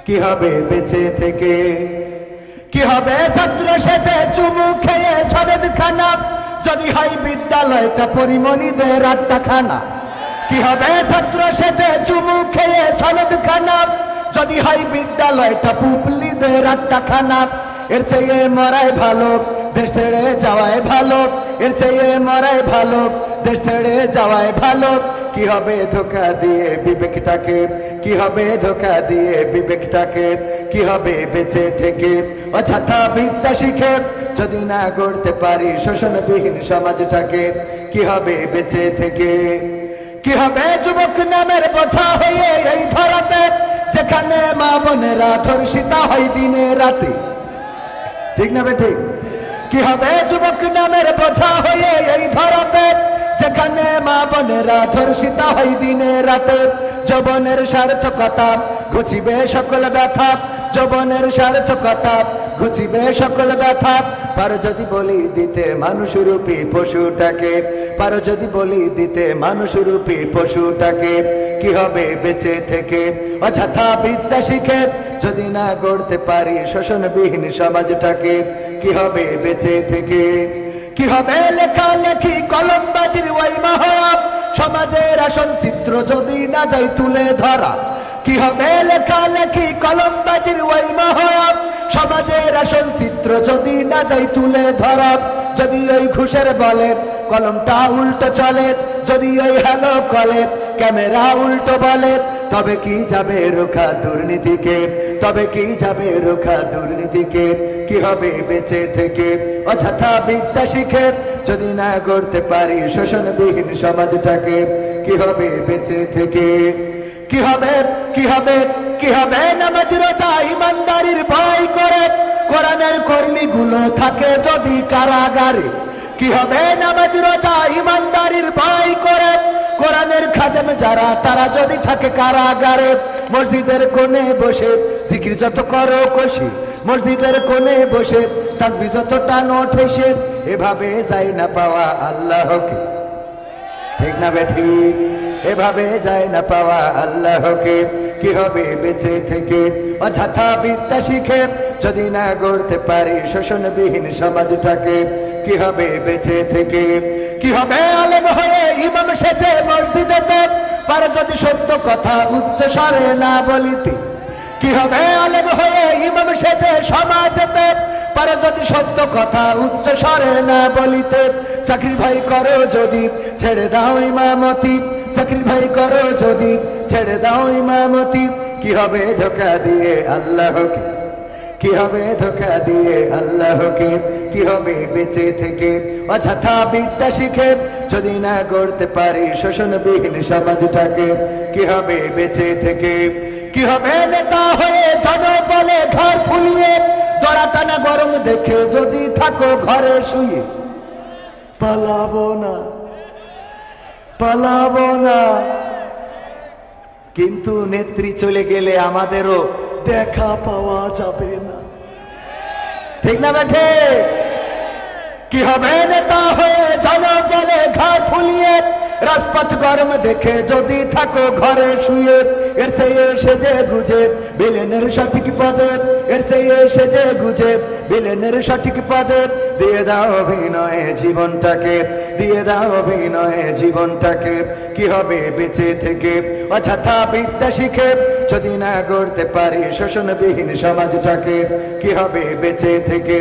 কি হবে বেঁচে থেকে? কি হবে ছাত্র সেজে চুমু খেয়ে সরেদ খানা, যদি হয় বিদ্যালয়টা পরিমণিদের আড্ডাখানা। কি হবে ছাত্র সেজে চুমু খেয়ে সরেদ খানা, যদি হয় বিদ্যালয়টা পুপলিদের আড্ডাখানা। এর চেয়ে মরাই ভালো, দেশ ছেড়ে যাওয়াই ভালো। এর চেয়ে মরাই ভালো, দেশ ছেড়ে যাওয়াই ভালো। কি হবে ধোকা দিয়ে বিবেকটাকে? কি হবে ধোকা দিয়ে বিবেকটাকে? কি হবে বেঁচে থেকে অযথা বিদ্যা শিখে, যদি না গড়তে পারি শোষণবিহীন সমাজটাকে? কি হবে বেঁচে থেকে? কি হবে যুবক নামের বোঝা হয়ে এই ধরাতে, যেখানে মা বোনেরা ধর্ষিতা হয় দিনে রাতে? ঠিক না বেঠিক? কি হবে যুবক নামের বোঝা হয়ে এই ধরাতে, যেখানে মা বোনেরা ধর্ষিতা হয় দিনে রাতে? যৌবনের সার্থকতা ঘুচিবে সকল ব্যথা, যৌবনের সার্থকতা ঘুচিবে সকল ব্যথা। পারো যদি বলি দিতে মানুষরূপী পশুটাকে, পারো যদি বলি দিতে মানুষরূপী পশুটাকে। কি হবে বেঁচে থেকে অযথা বিদ্যা শিখে, যদি না গড়তে পারি শোষণবিহীন সমাজটাকে? কি হবে বেঁচে থেকে? কি হবে লেখালেখি কলমবাজির ওই মহড়া, সমাজের আসল চিত্র যদি না যাই তুলে ধরা? কি হবে লেখালেখি কলমবাজির ওই মহড়া, সমাজের আসল চিত্র যদি না যাই তুলে ধরা? যদি ওই ঘুষের বলে কলমটা উল্টো চলে, যদি ওই হ্যালো কলে ক্যামেরা উল্টো বলে, তবে কি যাবে রোখা দুর্নীতিকে? তবে কি যাবে রোখা দুর্নীতিকে? কি হবে বেঁচে থেকে অযথা বিদ্যা শিখে, যদি না গড়তে পারি শোষণবিহীন সমাজটাকে? কি হবে বেঁচে থেকে? কি হবে? কি হবে? কি হবে নামাজ রোজা ইমানদারির ভয় করে, কোরআনের কর্মীগুলো থাকে যদি কারাগারে? কি হবে নামাজ রোজা ইমানদারির ভয় করে, কোরআনের খাদেম যারা তারা যদি থাকে কারাগারে? মসজিদের কোণে বসে জিকির যত করো কষে, মসজিদের কোণে বসে তাসবিহ যত টানো ঠেসে, এভাবে যায় না পাওয়া আল্লাহকে? ঠিক না বেঠিক? এভাবে যায় না পাওয়া আল্লাহকে। কি হবে বেঁচে থেকে অযথা বিদ্যা শিখে, যদি না গড়তে পারি শোষণবিহীন সমাজটাকে? কি হবে বেঁচে থেকে? কি হবে আলেম হয়ে ইমাম সেজে মসজিদেতে, পারে যদি সত্য কথা উচ্চ স্বরে না বলিতে? কি হবে আলেম হয়ে ইমাম সেজে সমাজেতে, পারে যদি সত্য কথা উচ্চ স্বরে না বলিতে? চাকরি ভাই করো যদি ছেড়ে দাও ইমামতি, চাকরি ভাই করো যদি ছেড়ে দাও ইমামতি। কি হবে ধোকা দিয়ে আল্লাহকে? কি হবে ধোকা দিয়ে আল্লাহকে? কি হবে বেঁচে থেকে অযথা বিদ্যা শিখে, যদি না গড়তে পারি শোষণবিহীন সমাজটাকে? কি হবে বেঁচে থেকে? কি হবে নেতা হয়ে জনবলে ঘর ফুলিয়ে, দড়া টানা গরম দেখে যদি থাকো ঘরে শুয়ে? পালাবো না, পালাবো না, কিন্তু নেত্রী চলে গেলে আমাদেরও দেখা পাওয়া যাবে না। ঠিক না বেঠে? কি হবে নেতা হয়ে জনবলে ঘর ফুলিয়ে, রাজপথ গরম দেখে যদি থাকো ঘরে শুয়ে? এর চেয়ে সেজে গুজে বিলেনের সঠিক পদে, এর চেয়ে সেজে গুজে বিলেনের সঠিক পদে, দিয়ে দাও অভিনয়ে জীবনটাকে, দিয়ে দাও অভিনয়ে জীবনটাকে। কি হবে বেঁচে থেকে অযথা বিদ্যা শিখে, যদি না গড়তে পারি শোষণবিহীন সমাজটাকে? কি হবে বেঁচে থেকে?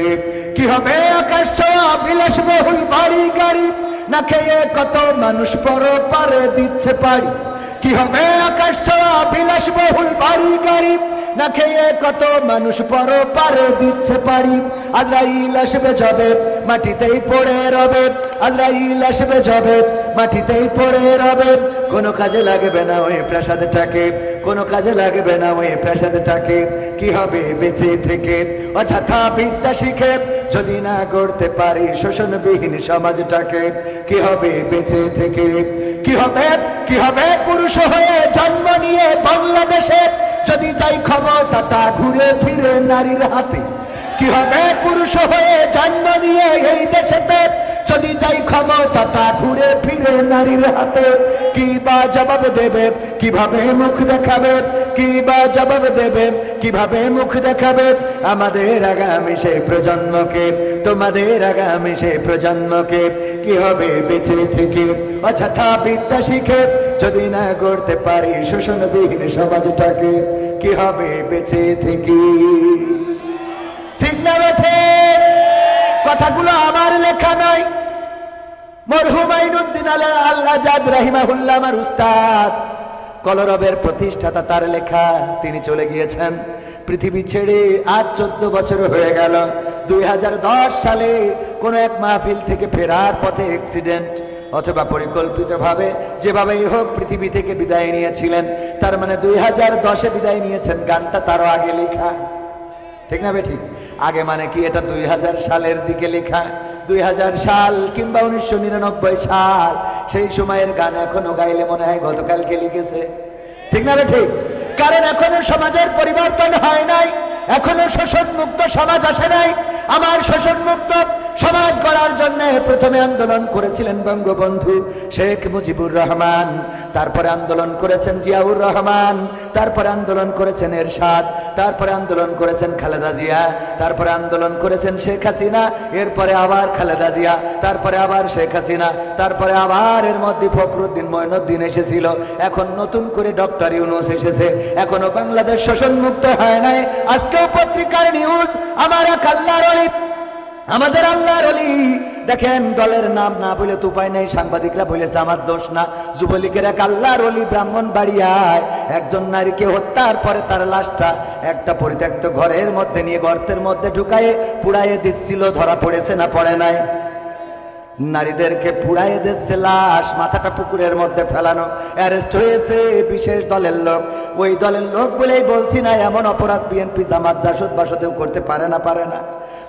কি হবে আকাশ ছোঁয়া বিলাসবহুল বাড়ি গাড়ি, না খেয়ে কত মানুষ পরপারে দিচ্ছে পাড়ি? কি হবে আকাশ ছোঁয়া বিলাসবহুল বাড়ি গাড়ি, না খেয়ে কত মানুষ পরপারে দিচ্ছে পাড়ি? আজরাইল আসবে যবে মাটিতেই পড়ে রবে, আজরাইল আসবে যবে মাটিতেই পড়ে রবে। কোনো কাজে লাগবে না ওই প্রাসাদটাকে, কোনো কাজে লাগবে না ওই প্রাসাদটাকে। কি হবে বেঁচে থেকে অযথা বিদ্যা শিখে, যদি না গড়তে পারি শোষণবিহীন সমাজটাকে? কি হবে বেঁচে থেকে? কি হবে? কি হবে পুরুষ হয়ে জন্ম নিয়ে বাংলাদেশে, যদি যাই ক্ষমতাটা ঘুরে ফিরে নারীর হাতে? কি হবে পুরুষ হয়ে জন্ম নিয়ে এই দেশেতে, যদি যাই ক্ষমতাটা ঘুরে ফিরে নারীর হাতে? কি বা জবাব দেবে, কিভাবে মুখ দেখাবে, কি বা জবাব দেবে, কিভাবে মুখ দেখাবে আমাদের আগামী সেই প্রজন্মকে, তোমাদের আগামী সেই প্রজন্মকে? কি হবে বেঁচে থেকে অযথা বিদ্যা শিখে যদি না গড়তে পারি শোষণবিহীন সমাজটাকে? কি হবে বেঁচে থেকে? ঠিক না বেঠে? কথাগুলো আমার লেখা নয়, মরহুম আইনুদ্দিন আল-আজাদ রাহিমাহুল্লাহ আমার উস্তাদ, কলরবের প্রতিষ্ঠাতা, তার লেখা। তিনি চলে গিয়েছেন পৃথিবী ছেড়ে আজ 14 বছর হয়ে গেল। 2010 সালে কোন এক মাহফিল থেকে ফেরার পথে অ্যাক্সিডেন্ট অথবা পরিকল্পিতভাবে যেভাবেই হোক পৃথিবী থেকে বিদায় নিয়েছিলেন। তার মানে 2010-এ বিদায় নিয়েছেন, গানটা তারও আগে লেখা। ঠিক না বেঠিক? আগে মানে কি, এটা 2000 সালের দিকে লেখা। 2000 সাল কিংবা 1999 সাল, সেই সময়ের গান এখনো গাইলে মনে হয় গতকালকে লিখেছে। ঠিক না বেঠিক? কারণ এখনো সমাজের পরিবর্তন হয় নাই, এখনো শোষণ মুক্ত সমাজ আসে নাই। আমার শোষণ মুক্ত সমাজ গড়ার জন্য প্রথমে আন্দোলন করেছিলেন বঙ্গবন্ধু শেখ মুজিবুর রহমান, তারপরে আন্দোলন করেছেন জিয়াউর রহমান, তারপরে আন্দোলন করেছেন এরশাদ, তারপরে আন্দোলন করেছেন খালেদা জিয়া, তারপরে আন্দোলন করেছেন শেখ হাসিনা, এরপরে আবার খালেদা জিয়া, তারপরে আবার শেখ হাসিনা, তারপরে আবার এর মধ্যে ফখরুদ্দিন মঈনুদ্দিন এসেছিল, এখন নতুন করে ডক্টর ইউনূস এসেছে। এখনো বাংলাদেশ শোষণ মুক্ত হয় নাই। আজকেও পত্রিকার নিউজ, আমার এক আল্লাহর ওলি, আমাদের আল্লাহর ওলি, দেখেন দলের নাম না বলে তো উপায় নেই, সাংবাদিকরা বলেছে আমার দোষ না। যুবলীগের এক আল্লাহর ওলি ব্রাহ্মণবাড়িয়ায় একজন নারীকে হত্যার পরে তার লাশটা একটা পরিত্যক্ত ঘরের মধ্যে নিয়ে গর্তের মধ্যে ঢুকায়ে পুড়াইয়ে দিচ্ছিল, ধরা পড়েছে না পড়ে নাই? নারীদেরকে পুড়াইয়ে দিচ্ছে লাশ, মাথাটা পুকুরের মধ্যে ফেলানো। অ্যারেস্ট হয়েছে বিশেষ দলের লোক। ওই দলের লোক বলেই বলছি না, এমন অপরাধ বিএনপি জামাত জাসদ বাসদেও করতে পারে না, পারে না।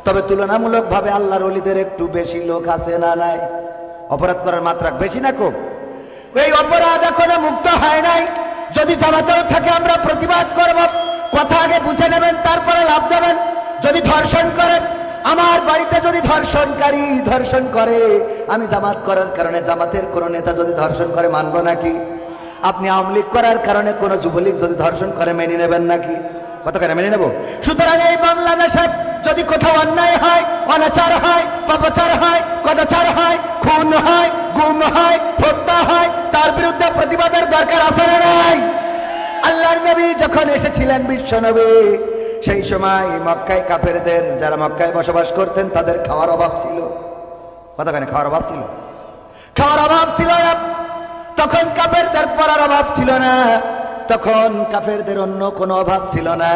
তবে তুলনামূলকভাবে আল্লাহর ওলিদের একটু বেশি লোক আছে না নাই? অপরাধ করার মাত্রা বেশি না কম? এই অপরাধ এখনো মুক্ত হয় নাই। যদি জামাতেও থাকে আমরা প্রতিবাদ করব। কথা আগে বুঝে নেবেন, তারপরে লাভ দেবেন। যদি ধর্ষণ করেন, আমার বাড়িতে যদি ধর্ষণকারী ধর্ষণ করে, আমি জামাত করার কারণে জামাতের কোন নেতা যদি ধর্ষণ করে মানব নাকি? আপনি আওয়ামী লীগ করার কারণে কোন যুবলীগ যদি ধর্ষণ করে মেনে নেবেন নাকি? কত করে মেনে নেব? সুতরাং এই বাংলাদেশে যদি কোথাও অন্যায় হয়, অনাচার হয়, পাপাচার হয়, কদাচার হয়, খুন হয়, গুম হয়, হত্যা হয়, তার বিরুদ্ধে প্রতিবাদের দরকার আছে না নাই? আল্লাহর নবী যখন এসেছিলেন, বিশ্ব নবী, সেই সময় মক্কায় কাফেরদের, যারা মক্কায় বসবাস করতেন, তাদের খাওয়ার অভাব ছিল। কতখানি খাওয়ার অভাব ছিল? খাওয়ার অভাব ছিল না। তখন কাফেরদের পড়ার অভাব ছিল না, তখন কাফেরদের অন্য কোনো অভাব ছিল না।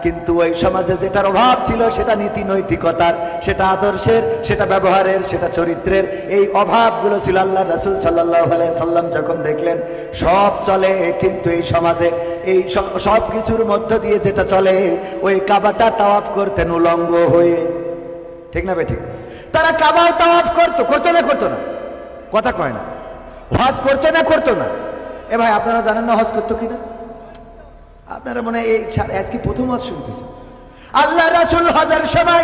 কিন্তু ওই সমাজে যেটার অভাব ছিল সেটা নীতি নৈতিকতার, সেটা আদর্শের, সেটা ব্যবহারের, সেটা চরিত্রের। এই অভাবগুলো ছিল। আল্লাহ রাসূল সাল্লাল্লাহু আলাইহি সাল্লাম যখন দেখলেন সব চলে, কিন্তু এই সমাজে এই সব কিছুর মধ্য দিয়ে যেটা চলে, ওই কাবাটা তাওয়াফ করতেন উলঙ্গ হয়ে। ঠিক না বেঠিক? তারা কাবাও তাওয়াফ করতো, করতো না করতো না? কথা কয় না। হজ করতো না করতো না? এ ভাই, আপনারা জানেন না হজ করতো কিনা? আপনারা মনে হয় এই আজকে প্রথম হজ শুনতেছেন। আল্লাহ রাসূল হজের সময়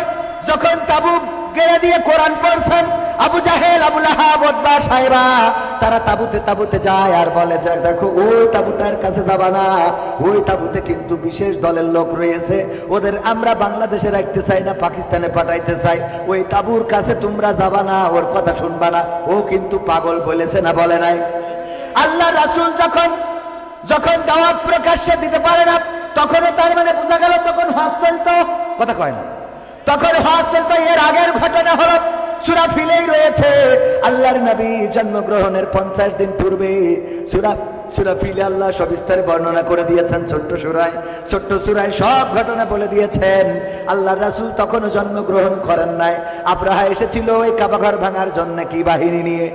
যখন তাবুক গেড়ে দিয়ে কোরআন পড়ছেন, আবু জাহেল, আবু লাহাব, উতবা, সাইবা, তারা তাবুতে যায় আর বলে যে দেখো ওই তাবুটার কাছে যাবা না, ওই তাবুতে কিন্তু বিশেষ দলের লোক রয়েছে, ওদের আমরা বাংলাদেশে রাখতে চাই না, পাকিস্তানে পাঠাইতে চাই, ওই তাবুর কাছে তোমরা যাবা না, ওর কথা শুনবা না, ও কিন্তু পাগল বলেছে না বলে নাই? আল্লাহ রাসূল যখন দাওয়াত প্রকাশ্যে দিতে পারে না, তখনও তার মানে বোঝা গেল তখন হজ চলতো। কথা কয় না? তখন হজ চলতো। এর আগের ঘটনা হলো সূরা ফিলেই রয়েছে, আল্লাহর নবী জন্মগ্রহণের 50 দিন পূর্বে সূরা ফিলে আল্লাহ সবিস্তারে বর্ণনা করে দিয়েছেন। ছোট্ট সূরায় সব ঘটনা বলে দিয়েছেন। আল্লাহর রাসূল তখনও জন্মগ্রহণ করেন নাই। আব্রাহা এসেছিল ওই কাবাঘর ভাঙার জন্য কি বাহিনী নিয়ে?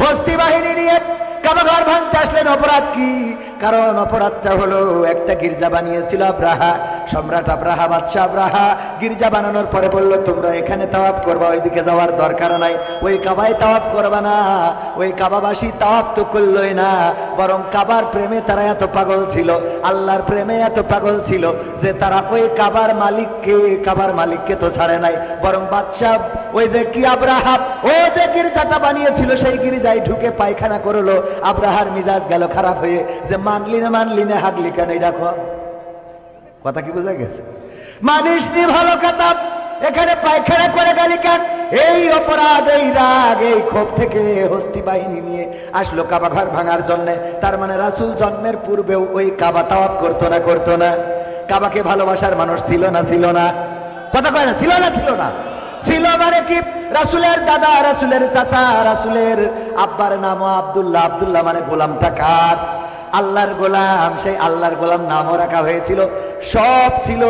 হস্তি বাহিনী নিয়ে। কাবাঘর ভাঙতে আসলেন। অপরাধ কি? কারণ অপরাধটা হলো একটা গির্জা বানিয়েছিল আব্রাহা, সম্রাট আব্রাহা, বাদশা আব্রাহা। গির্জা বানানোর পরে বললো তোমরা এখানে তাওয়াফ করবা, ওইদিকে যাওয়ার দরকার নাই, ওই কাবায় তাওয়াফ করবা না। ওই কাবাবাসী তাওয়াফ তো করলই না, বরং কাবার প্রেমে তারা এত পাগল ছিল, আল্লাহর প্রেমে এত পাগল ছিল যে তারা ওই কাবার মালিককে তো ছাড়ে নাই, বরং বাদশা ওই যে কি আব্রাহা ও যে গির্জাটা বানিয়েছিল সেই গির্জায় ঢুকে পায়খানা করলো। আব্রাহার মিজাজ গেল খারাপ হয়ে, যে মানলি না হাগলি কেন এই ডাকো। কথা কি বোঝা গেছে? মানিসনি ভালো কথা, এখানে পায়খানা করে গেলি কেন? এই অপরাধ, এই রাগ, এই ক্ষোভ থেকে হস্তি বাহিনী নিয়ে আসলো কাবা ঘর ভাঙার জন্য। তার মানে রাসূল জন্মের পূর্বেও ওই কাবা তাওয়াফ করতো না? কাবাকে ভালোবাসার মানুষ ছিল না? ছিল না? কথা কয় না, ছিল না? ছিল না? ছিল মানে কি? রাসূলের দাদা, রাসূলের চাচা, রাসূলের আব্বার নামও আব্দুল্লাহ। আব্দুল্লাহ মানে গোলামটা কার? আল্লাহর গোলাম। সেই আল্লাহর গোলাম নামও রাখা হয়েছিল, সব ছিল,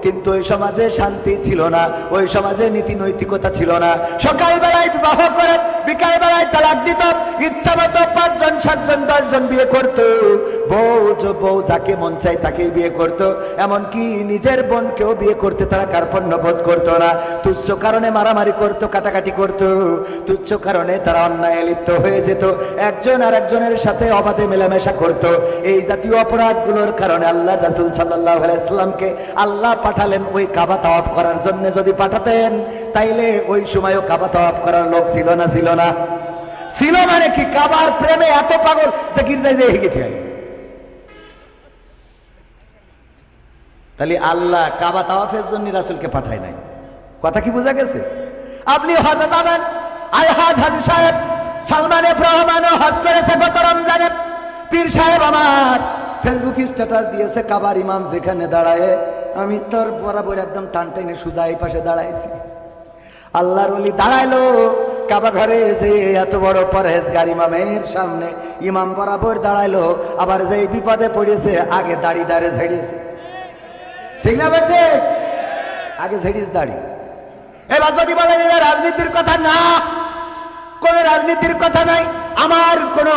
কিন্তু ওই সমাজে শান্তি ছিল না, ওই সমাজে নীতি নৈতিকতা ছিল না। সকালবেলায় বিবাহ করে বিকাল বেলায় তালাক দিত, ইচ্ছা মতো 5 জন 7 জন 10 জন বিয়ে করত, বউ যাকে মন চাই তাকেই বিয়ে করত, এমনকি নিজের বোনকেও বিয়ে করতে তারা কার্পণ্য বোধ করতো না। তুচ্ছ কারণে মারামারি করত, কাটাকাটি করত, তুচ্ছ কারণে তারা অন্যায় লিপ্ত হয়ে যেত, একজন আর একজনের সাথে অবাধে মেলামেশা করত। এই জাতীয় অপরাধগুলোর কারণে আল্লাহ রাসূল সাল্লাল্লাহু আলাইহি সাল্লামকে আল্লাহ পাঠালেন ওই কাবা তাওয়াফ করার জন্য। যদি পাঠাতেন তাইলে ওই সময়ও কাবা তাওয়াফ করার লোক ছিল না? ছিল না? ছিল মানে কি? কাবার প্রেমে এত পাগল যে গির্জায় যেয়ে হেগে যায়। তাহলে আল্লাহ কাবা তাওয়াফের জন্য রাসূলকে পাঠায় নাই। কথা কি বোঝা গেছে? আপনি হজে যাবেন, আলহাজ হাজী সাহেব সালমান এফ রহমানও হজ করেছে গত রমজানে। পীর সাহেব আমার ফেসবুক স্ট্যাটাস দিয়েছে, কাবার ইমাম যেখানে দাঁড়ায় আমি তোর বরাবর একদম টান টেনে সোজা এই পাশে দাঁড়াইছি। আল্লাহর ওলি দাঁড়াইলো কাবা ঘরে, যে এত বড় পরহেজগার ইমামের সামনে ইমাম বরাবর দাঁড়াইলো, আবার যে বিপদে পড়েছে আগে দাড়ি ঝেড়িয়েছে। ঠিক না বেঠে? আগে ঝেড়িস দাড়ি। এবার যদি বলেন এটা রাজনীতির কথা, না, কোন রাজনীতির কথা নাই। আমার কোন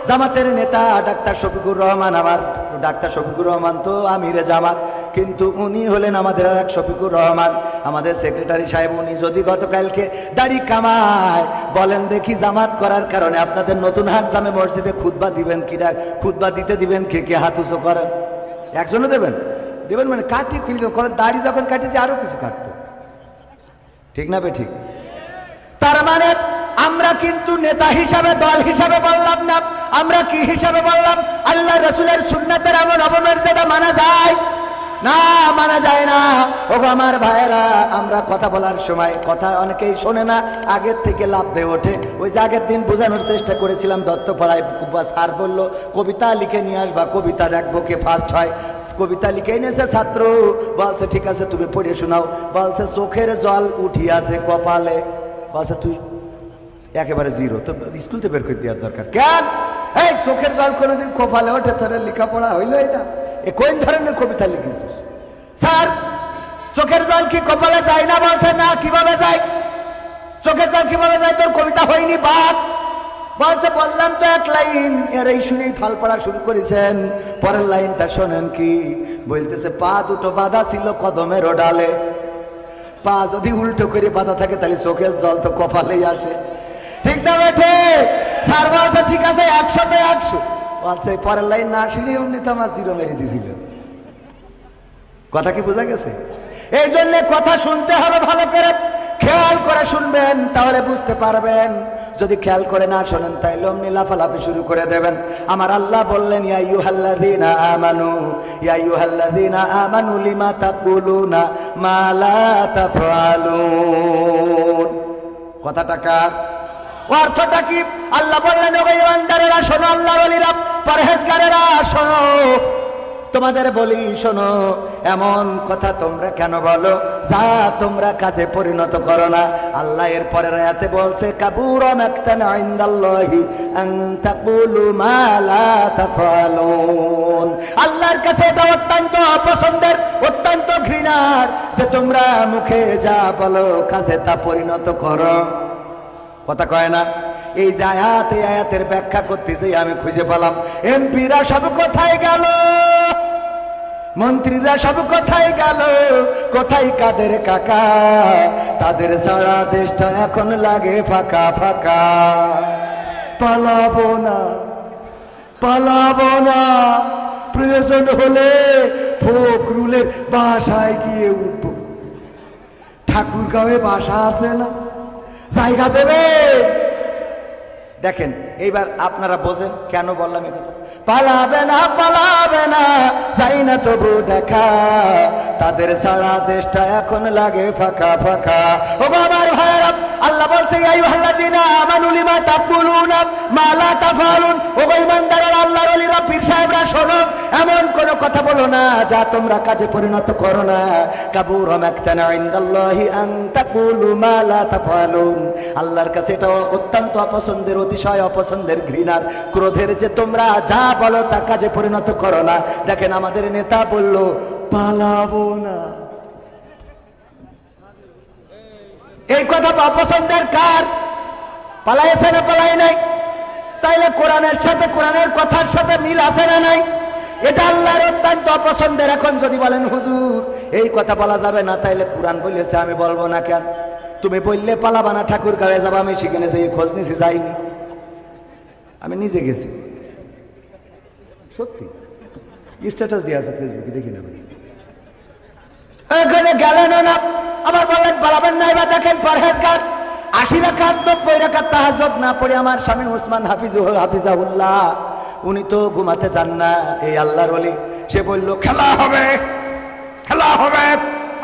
জামাতের নেতা ডাক্তার শফিকুর রহমান, আমার ডাক্তার শফিকুর রহমান তো আমিরে জামাত, কিন্তু উনি হলেন আমাদের আর এক শফিকুর রহমান, আমাদের সেক্রেটারি সাহেব। উনি যদি গতকালকে দাড়ি কামায়, বলেন দেখি জামাত করার কারণে আপনাদের নতুন হাট জামে মসজিদে খুতবা দিবেন কি? খুতবা দিতে দিবেন কে কে? হাত উঁচু করেন। একজনও দেবেন? দেবেন মানে কাটি ফিল করেন। দাড়ি যখন কাটিছে আরো কিছু কাটবো। ঠিক না বে ঠিক? তার মানে আমরা কিন্তু নেতা হিসাবে, দল হিসাবে বললাম না, আমরা কি হিসাবে বললাম? আল্লাহ রাসূলের সুন্নাতের এমন অবমর্যাদা মানা যায় না? মানা যায় না। ও আমার ভাইয়েরা, আমরা কথা বলার সময় কথা অনেকেই শোনে না, আগের থেকে লাভ দিয়ে ওঠে। ওই যে আগের দিন বোঝানোর চেষ্টা করেছিলাম দত্তপাড়ায়, স্যার বললো কবিতা লিখে নিয়ে আসবা, কবিতা দেখবো কে ফার্স্ট হয়। কবিতা লিখে এনেছে ছাত্র, বলছে ঠিক আছে তুমি পড়ে শোনাও। বলছে চোখের জল উঠিয়াছে কপালে। বলছে তুই একেবারে জিরো, তো স্কুলতে বের করে দেওয়ার দরকার কেন? এই চোখের জল কোনোদিন কপালে ওঠে? তোর লেখাপড়া হইলো এটা? এ কোন ধরনের কবিতা লিখেছিস? স্যার চোখের জল কি কপালে যায় না? বলছে না। কিভাবে যায়? চোখের জল কিভাবে যায়? তোর কবিতা হয়নি বাপ। বলছে বললাম তো এক লাইন। এর এই শুনেই ফাল পড়া শুরু করেছেন। পরের লাইনটা শোনেন কি বলতেছে, পা দুটো বাঁধা ছিল কদমের ডালে। পা যদি উল্টো করে বাঁধা থাকে তাহলে চোখের জল তো কপালেই আসে। ঠিক না বেঠে? স্যার বলছে ঠিক আছে 100-তে 100। বলছে পরের লাইন না শুনে উনি তো আমার জিরো মেরে দিয়েছিল। কথা কি বোঝা গেছে? এই জন্য কথা শুনতে হবে ভালো করে, খেয়াল করে শুনবেন, তাহলে বুঝতে পারবেন। যদি খেয়াল করে না শোনেন তাইলে অমনি লাফালাফি শুরু করে দেবেন। আমার আল্লাহ বললেন, ইয়া আইয়ুহাল্লাযীনা আমানু লিমা তাকুলুনা মা লা তাফআলুন। কথাটা কার? অর্থটা কি? আল্লাহ বললেন, ও ইমানদারেরা শোনো, আল্লাহর ওলিরা, পরহেজগারেরা শোনো, তোমাদের বলি শোনো, এমন কথা তোমরা কেন বলো যা তোমরা কাজে পরিণত করো না। আল্লাহ এর পরের আয়াতে বলছে, কাবুরা মাকতান ইনদাল্লাহি আন তাকুলু মা লা তাফআলুন। আল্লাহর কাছে এটা অত্যন্ত অপছন্দের, অত্যন্ত ঘৃণার যে তোমরা মুখে যা বলো কাজে তা পরিণত করো। কথা কয় না? এই যে আয়াত, এই আয়াতের ব্যাখ্যা করতেছে আমি খুঁজে পেলাম, এমপিরা সব কোথায় গেল, মন্ত্রীরা সব কোথায় গেল, কোথায় কাদের কাকা? তাদের সারা দেশটা এখন লাগে ফাঁকা ফাঁকা। পালাবো না, পালাবো না, প্রয়োজন হলে ফখরুলের বাসায় গিয়ে উঠবো। ঠাকুরগাঁওয়ে বাসা আছে না? জায়গা দেবে? দেখেন এইবার আপনারা বোঝেন কেন বললাম এই কথা। পালাবে না চাই না তবু দেখা, তাদের সারা দেশটা এখন লাগে ফাঁকা ফাঁকা। ও আমার ভাইরা, আল্লাহ বলছে ইয়া আইয়ুহাল্লাযীনা আমানু লিমা তাকুলুনা মা লা তাফআলুন। ও ঈমানদাররা, আল্লাহর ওলিরা, পীর সাহেবরা, শোনো, এমন কোন কথা বলো না যা তোমরা কাজে পরিণত করো না। কাবুরা মাকতান ইনদাল্লাহি আন তাকুলু মা লা তাফআলুন। আল্লাহর কাছে এটা অত্যন্ত অপছন্দের, অতিশয় অপছন্দের, ঘৃণার, ক্রোধের যে তোমরা যা বলো তা কাজে পরিণত করো না। দেখেন আমাদের নেতা বলল পালাবো না, এই কথা অপছন্দের কার? পালাইছে না পালাই নাই? তাইলে কোরআনের সাথে, কোরআনের কথার সাথে মিল আছে না নাই? এটা আল্লাহর অত্যন্ত অপছন্দের। এখন যদি বলেন হুজুর এই কথা বলা যাবে না, তাইলে কোরআন বলেছে আমি বলবো না কেন? তুমি বললে পালাবা না, ঠাকুর গায়ে যাবো, আমি সেখানে যেয়ে খোঁজ নিছি, যাইনি, আমি নিজে গেছি, সত্যি স্ট্যাটাস দিয়ে আছে ফেসবুকে, দেখি না। ওখানে গেলেন না, আবার বললেন পালাবেন না। এবার দেখেন পরহেজগার 80 রাকাত 90 রাকাত তাহাজ্জুদ না পড়ে আমার স্বামী ওসমান হাফিজাহুল্লাহ, উনি তো ঘুমাতে যান না। এই আল্লাহর ওলি, সে বলল খেলা হবে, খেলা হবে,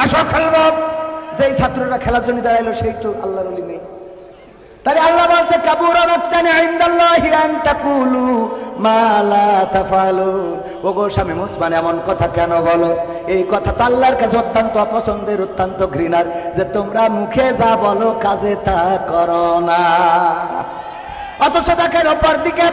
আসো খেলবো। যেই ছাত্ররা খেলার জন্য দাঁড়াইলো সেই তো আল্লাহর ওলি নেই। তাহলে আল্লাহ বলছে কাবুরা মাকতান ইনদাল্লাহি আন তাকুলু মা লা তাফআলুন। ওগো স্বামী ওসমান এমন কথা কেন বলো? এই কথা তো আল্লাহর কাছে অত্যন্ত অপছন্দের, অত্যন্ত ঘৃণার, যে তোমরা মুখে যা বলো কাজে তা করো না। অথচ দেখেন অপর দিকে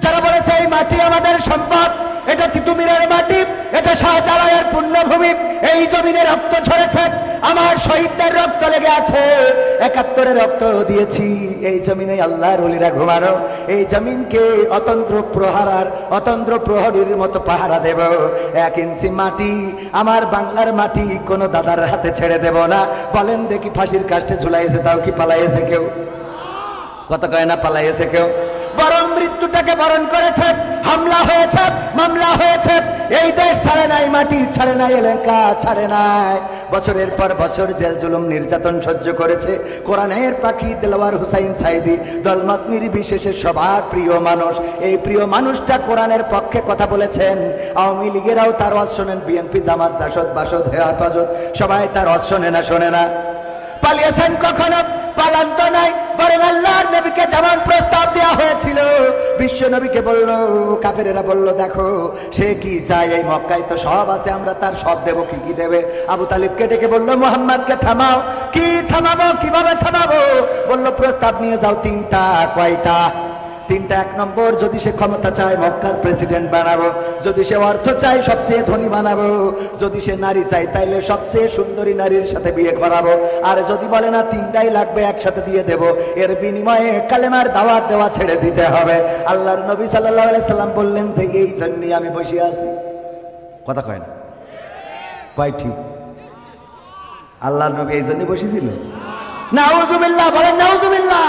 যারা বলেছে এই মাটি আমাদের সম্পদ, এটা তিতুমিরের মাটি, এটা শাহজালালের পুণ্যভূমি, এই জমিনে রক্ত ঝরেছে, আমার শহীদদের রক্ত লেগে আছে, 71-এ রক্ত দিয়েছি, এই জমিনে আল্লাহর ওলিরা ঘুমানো, এই জমিনকে অতন্ত্র প্রহরীর মতো পাহারা দেব। 1 ইঞ্চি মাটি, আমার বাংলার মাটি, কোনো দাদার হাতে ছেড়ে দেব না। বলেন দেখি ফাঁসির কাস্টে ঝুলাইছে, তাও কি পালাইছে কেউ? কথা কয় না পালাইছে কেউ? বরং মৃত্যুটাকে বরণ করেছে, হামলা হয়েছে, মামলা হয়েছে, এই দেশ ছাড়ে নাই, মাটি ছাড়ে নাই, এলাকা ছাড়ে নাই, বছরের পর বছর জেল জুলুম নির্যাতন সহ্য করেছে। কোরআনের পাখি দেলোয়ার হুসাইন সাইদি, দলমত নির্বিশেষে সবার প্রিয় মানুষ, এই প্রিয় মানুষটা কোরআনের পক্ষে কথা বলেছেন। আওয়ামী লীগেরাও তার ওয়াজ শোনেন, বিএনপি, জামাত, জাসদ, বাসদ, হেফাজত, সবাই তার ওয়াজ শোনে না, শোনে না? পালিয়েছেন কখনো? পালান্ত নাই, বরং আল্লাহর নবীকে যেমন প্রস্তাব দেওয়া হয়েছিল, বিশ্ব নবীকে বলল, কাফেরেরা বলল দেখো সে কি চায়, এই মক্কায় তো সব আছে, আমরা তার সব দেব, কি কি দেবে? আবু তালিবকে ডেকে বলল মুহাম্মদকে থামাও। কি থামাবো? কিভাবে থামাবো? বলল প্রস্তাব নিয়ে যাও 3টা। কয়টা? 3টা। 1 নম্বর, যদি সে ক্ষমতা চায় মক্কার প্রেসিডেন্ট বানাবো, যদি সে অর্থ চায় সবচেয়ে ধনী বানাবো, যদি সে নারী চায় তাইলে সবচেয়ে সুন্দরী নারীর সাথে বিয়ে করাবো, আর যদি বলে না 3টাই লাগবে একসাথে দিয়ে দেব, এর বিনিময়ে কালেমার দাওয়াত দেওয়া ছেড়ে দিতে হবে। আল্লাহর নবী সাল্লাল্লাহু আলাইহি সাল্লাম বললেন যে এই জন্যই আমি বসে আছি। কথা কয় না? কয় ঠিক? আল্লাহর নবী এই জন্যই বসেছিল? নাউজুবিল্লাহ, বলেন নাউজুবিল্লাহ।